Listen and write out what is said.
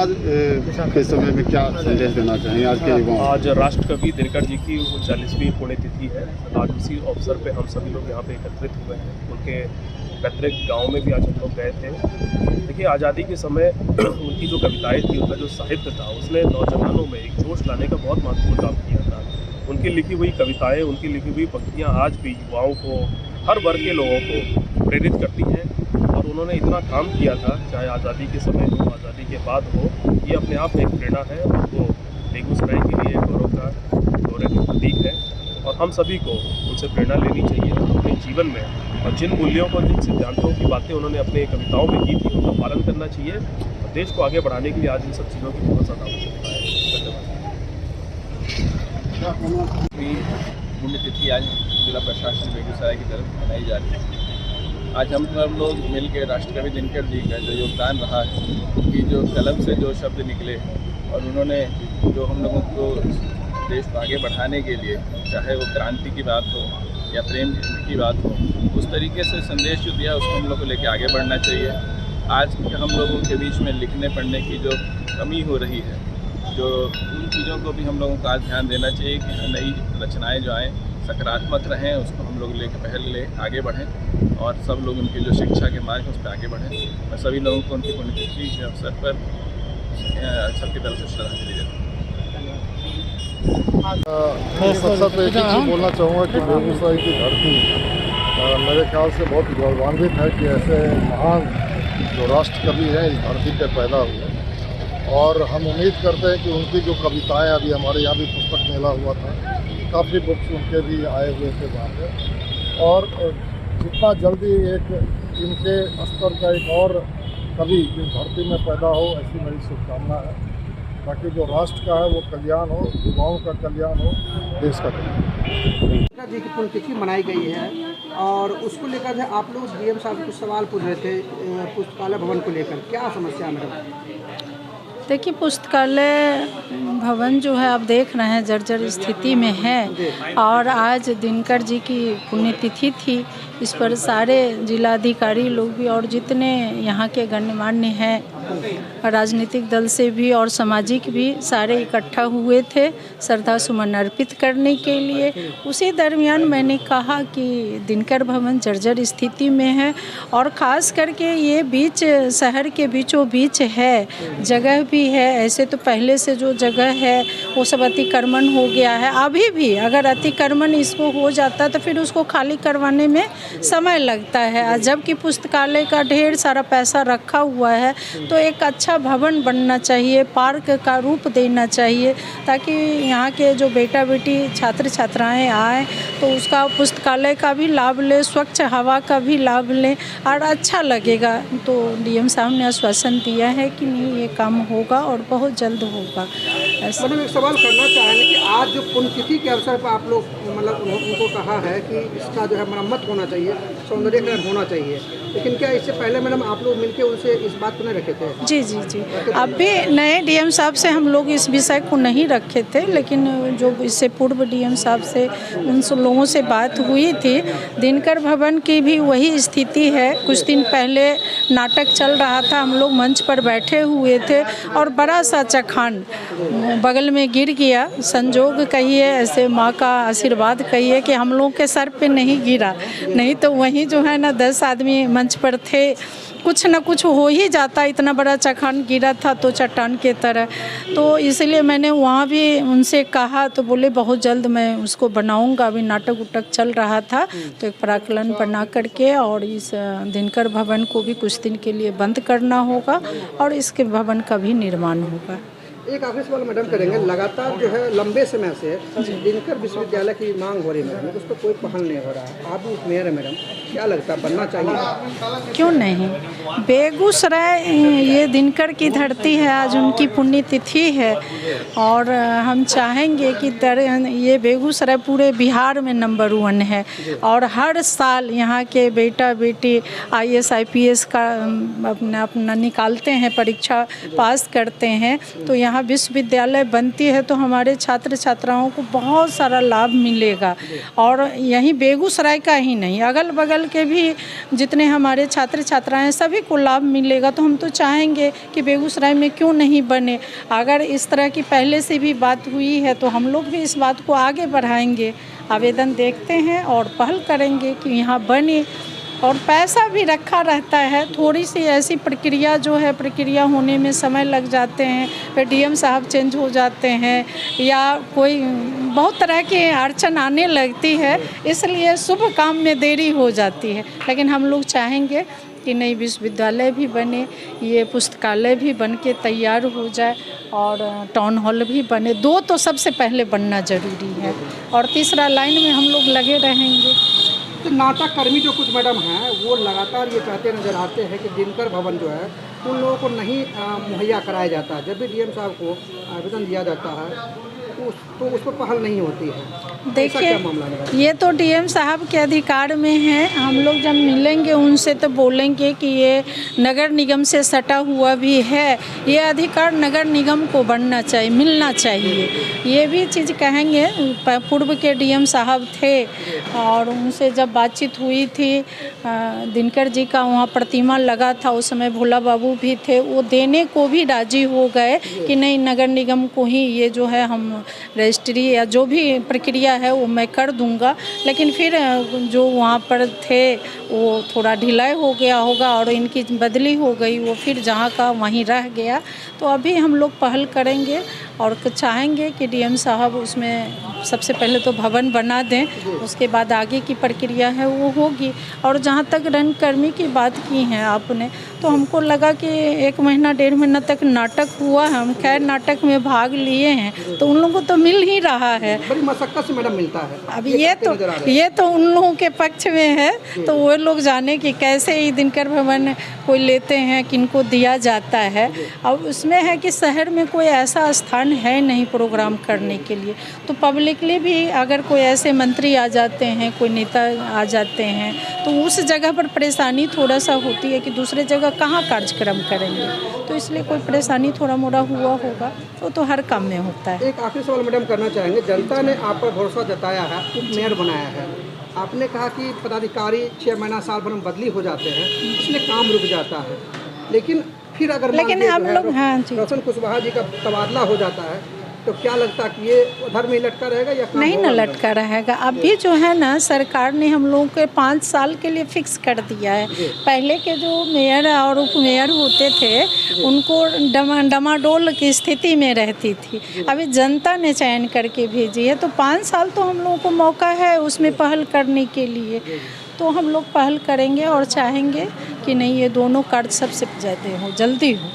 आज के समय में क्या संदेश देना चाहेंगे आज के युवाओं? आज राष्ट्रकवि दिनकर जी की 40वीं पुण्यतिथि है। आज उसी अवसर पे हम सभी लोग यहाँ पे एकत्रित हुए हैं। उनके पैतृक गांव में भी आज हम लोग गए थे। देखिए, आज़ादी के समय उनकी जो कविताएं थी, उनका जो साहित्य था, उसने नौजवानों में एक जोश लाने का बहुत महत्वपूर्ण काम किया था। उनकी लिखी हुई कविताएं, उनकी लिखी हुई पंक्तियाँ आज भी युवाओं को, हर वर्ग के लोगों को प्रेरित करती हैं। और उन्होंने इतना काम किया था, चाहे आज़ादी के समय हो, आज़ादी के बाद हो, ये अपने आप में एक प्रेरणा है और वो बेगूसराय के लिए गौरव का प्रतीक है। और हम सभी को उनसे प्रेरणा लेनी चाहिए अपने जीवन में, और जिन मूल्यों को, जिन सिद्धांतों की बातें उन्होंने अपने कविताओं में की थी, उनका पालन करना चाहिए। और देश को आगे बढ़ाने के लिए आज इन सब चीज़ों की बहुत ज़्यादा आवश्यकता है। धन्यवाद। पुण्यतिथि आज जिला प्रशासन बेगूसराय की तरफ मनाई जा रही है। आज हम सब लोग मिल के राष्ट्रकवि दिनकर जी का जो योगदान रहा है, कि जो कलम से जो शब्द निकले और उन्होंने जो हम लोगों को देश को आगे बढ़ाने के लिए, चाहे वो क्रांति की बात हो या प्रेम की बात हो, उस तरीके से संदेश जो दिया उसको हम लोग को लेकर आगे बढ़ना चाहिए। आज हम लोगों के बीच में लिखने पढ़ने की जो कमी हो रही है, जो उन चीज़ों को भी हम लोगों को आज ध्यान देना चाहिए कि नई रचनाएं जो आएँ सकारात्मक रहें, उसको हम लोग पहले आगे बढ़ें और सब लोग उनकी जो शिक्षा के मार्ग उस पर आगे बढ़ें। मैं सभी लोगों को उनकी पुण्यतिथि के अवसर पर सबकी तरफ से श्रद्धांजलि देता हूँ। इस अवसर पर एक चीज़ बोलना चाहूँगा कि बेगूसराय की धरती मेरे ख्याल से बहुत गौरवान्वित है कि ऐसे महान जो राष्ट्रकवि हैं इस धरती पर पैदा हुए। और हम उम्मीद करते हैं कि उनकी जो कविताएं, अभी हमारे यहाँ भी पुस्तक मेला हुआ था, काफ़ी बुक्स उनके भी आए हुए थे वहाँ पे। और जितना जल्दी एक इनके स्तर का एक और कवि इस धरती में पैदा हो, ऐसी मेरी शुभकामना है। बाकी जो राष्ट्र का है वो कल्याण हो, युवाओं का कल्याण हो, देश का कल्याण। जी की पुण्यतिथि मनाई गई है और उसको लेकर आप लोग डीएम साहब कुछ सवाल पूछ रहे थे पुस्तकालय भवन को लेकर, क्या समस्या है? देखिए, पुस्तकालय भवन जो है आप देख रहे हैं जर्जर स्थिति में है। और आज दिनकर जी की पुण्यतिथि थी, इस पर सारे जिलाधिकारी लोग भी और जितने यहाँ के गण्यमान्य हैं, राजनीतिक दल से भी और सामाजिक भी, सारे इकट्ठा हुए थे श्रद्धा सुमन अर्पित करने के लिए। उसी दरमियान मैंने कहा कि दिनकर भवन जर्जर स्थिति में है और ख़ास करके ये बीच शहर के बीचों बीच है, जगह भी है। ऐसे तो पहले से जो जगह है वो सब अतिक्रमण हो गया है। अभी भी अगर अतिक्रमण इसको हो जाता तो फिर उसको खाली करवाने में समय लगता है। जबकि पुस्तकालय का ढेर सारा पैसा रखा हुआ है, तो एक अच्छा भवन बनना चाहिए, पार्क का रूप देना चाहिए, ताकि यहाँ के जो बेटा बेटी छात्र छात्राएं आएँ तो उसका पुस्तकालय का भी लाभ लें, स्वच्छ हवा का भी लाभ लें और अच्छा लगेगा। तो डीएम साहब ने आश्वासन दिया है कि नहीं, ये काम होगा और बहुत जल्द होगा। मैडम, एक सवाल करना चाहेंगे कि आज जो पुण्यतिथि के अवसर पर आप लोग मतलब उनको कहा है कि इसका जो है मरम्मत होना चाहिए, सौंदर्यीकरण होना चाहिए, लेकिन क्या इससे पहले मैडम आप लोग मिलकर उनसे इस बात को नहीं रखे थे? जी जी जी, अभी नए डीएम साहब से हम लोग इस विषय को नहीं रखे थे, लेकिन जो इससे पूर्व डीएम साहब से उन लोगों से बात हुई थी। दिनकर भवन की भी वही स्थिति है। कुछ दिन पहले नाटक चल रहा था, हम लोग मंच पर बैठे हुए थे और बड़ा सा चखान बगल में गिर गया। संजोग कहिए, ऐसे माँ का आशीर्वाद कहिए कि हम लोग के सर पे नहीं गिरा, नहीं तो वहीं जो है ना 10 आदमी मंच पर थे, कुछ न कुछ हो ही जाता। इतना बड़ा चट्टान गिरा था तो चट्टान के तरह। तो इसलिए मैंने वहाँ भी उनसे कहा तो बोले बहुत जल्द मैं उसको बनाऊंगा। अभी नाटक उटक चल रहा था तो एक प्राक्कलन बना करके और इस दिनकर भवन को भी कुछ दिन के लिए बंद करना होगा और इसके भवन का भी निर्माण होगा। एक आखिरी सवाल मैडम करेंगे, लगातार जो है लंबे समय से दिनकर विश्वविद्यालय की मांग हो रही है मैडम, उस पर कोई पहल नहीं हो रहा है। आप भी मेयर है मैडम, क्या लगता है बनना चाहिए? क्यों नहीं, बेगूसराय ये दिनकर की धरती है, आज उनकी पुण्यतिथि है और हम चाहेंगे कि ये बेगूसराय पूरे बिहार में नंबर 1 है और हर साल यहाँ के बेटा बेटी IAS IPS का अपना निकालते हैं, परीक्षा पास करते हैं। तो यहाँ विश्वविद्यालय बनती है तो हमारे छात्र छात्राओं को बहुत सारा लाभ मिलेगा और यहीं बेगूसराय का ही नहीं, अगल बगल बगल के भी जितने हमारे छात्र छात्राएं हैं सभी को लाभ मिलेगा। तो हम तो चाहेंगे कि बेगूसराय में क्यों नहीं बने। अगर इस तरह की पहले से भी बात हुई है तो हम लोग भी इस बात को आगे बढ़ाएंगे, आवेदन देखते हैं और पहल करेंगे कि यहाँ बने। और पैसा भी रखा रहता है, थोड़ी सी ऐसी प्रक्रिया जो है, प्रक्रिया होने में समय लग जाते हैं, फिर डीएम साहब चेंज हो जाते हैं या कोई बहुत तरह की अड़चन आने लगती है, इसलिए शुभ काम में देरी हो जाती है। लेकिन हम लोग चाहेंगे कि नई विश्वविद्यालय भी बने, ये पुस्तकालय भी बन के तैयार हो जाए और टाउन हॉल भी बने। 2 तो सबसे पहले बनना ज़रूरी है और तीसरा लाइन में हम लोग लगे रहेंगे। तो नाटक कर्मी जो कुछ मैडम हैं वो लगातार ये कहते नज़र आते हैं कि दिनकर भवन जो है उन लोगों को नहीं मुहैया कराया जाता है। जब भी डीएम साहब को आवेदन दिया जाता है तो उस पर पहल नहीं होती है। देखिए, ये तो डीएम साहब के अधिकार में है। हम लोग जब मिलेंगे उनसे तो बोलेंगे कि ये नगर निगम से सटा हुआ भी है, ये अधिकार नगर निगम को बनना चाहिए, मिलना चाहिए। ये भी चीज़ कहेंगे। पूर्व के डीएम साहब थे और उनसे जब बातचीत हुई थी, दिनकर जी का वहाँ प्रतिमा लगा था, उस समय भोला बाबू भी थे, वो देने को भी राजी हो गए कि नहीं, नगर निगम को ही ये जो है हम रजिस्ट्री या जो भी प्रक्रिया है वो मैं कर दूंगा। लेकिन फिर जो वहाँ पर थे वो थोड़ा ढिलाई हो गया होगा और इनकी बदली हो गई, वो फिर जहाँ का वहीं रह गया। तो अभी हम लोग पहल करेंगे और चाहेंगे कि डीएम साहब उसमें सबसे पहले तो भवन बना दें, उसके बाद आगे की प्रक्रिया है वो होगी। और जहाँ तक रंगकर्मी की बात की है आपने, तो हमको लगा कि 1 महीना 1.5 महीना तक नाटक हुआ है, हम खैर नाटक में भाग लिए हैं तो उन लोगों को तो मिल ही रहा है। बड़ी मशक्कत से मैडम मिलता है। अब ये तो उन लोगों के पक्ष में है, तो वो लोग जाने कि कैसे ही दिनकर भवन कोई लेते हैं, किनको दिया जाता है। अब उसमें है कि शहर में कोई ऐसा स्थान है नहीं प्रोग्राम करने के लिए, तो पब्लिकली भी अगर कोई ऐसे मंत्री आ जाते हैं, कोई नेता आ जाते हैं, तो उस जगह पर परेशानी थोड़ा सा होती है कि दूसरे जगह कहाँ कार्यक्रम करेंगे। तो इसलिए कोई परेशानी थोड़ा मोड़ा हुआ होगा, वो तो हर काम में होता है। एक आखिरी सवाल मैडम करना चाहेंगे। जनता ने आप पर भरोसा जताया है, उप मेयर बनाया है। आपने कहा कि पदाधिकारी 6 महीना साल भर में बदली हो जाते हैं, इसलिए काम रुक जाता है। लेकिन फिर अगर हम लोग रोशन कुशवाहा जी का तबादला हो जाता है तो क्या लगता है कि ये उधर में लटका रहेगा या नहीं ना लटका रहेगा। अभी जो है ना, सरकार ने हम लोगों के 5 साल के लिए फिक्स कर दिया है। पहले के जो मेयर और उप मेयर होते थे उनको डमाडोल की स्थिति में रहती थी, अभी जनता ने चयन करके भेजी है, तो 5 साल तो हम लोगों को मौका है उसमें पहल करने के लिए। तो हम लोग पहल करेंगे और चाहेंगे कि नहीं, ये दोनों कार्य सबसे ज़्यादा हो, जल्दी हो।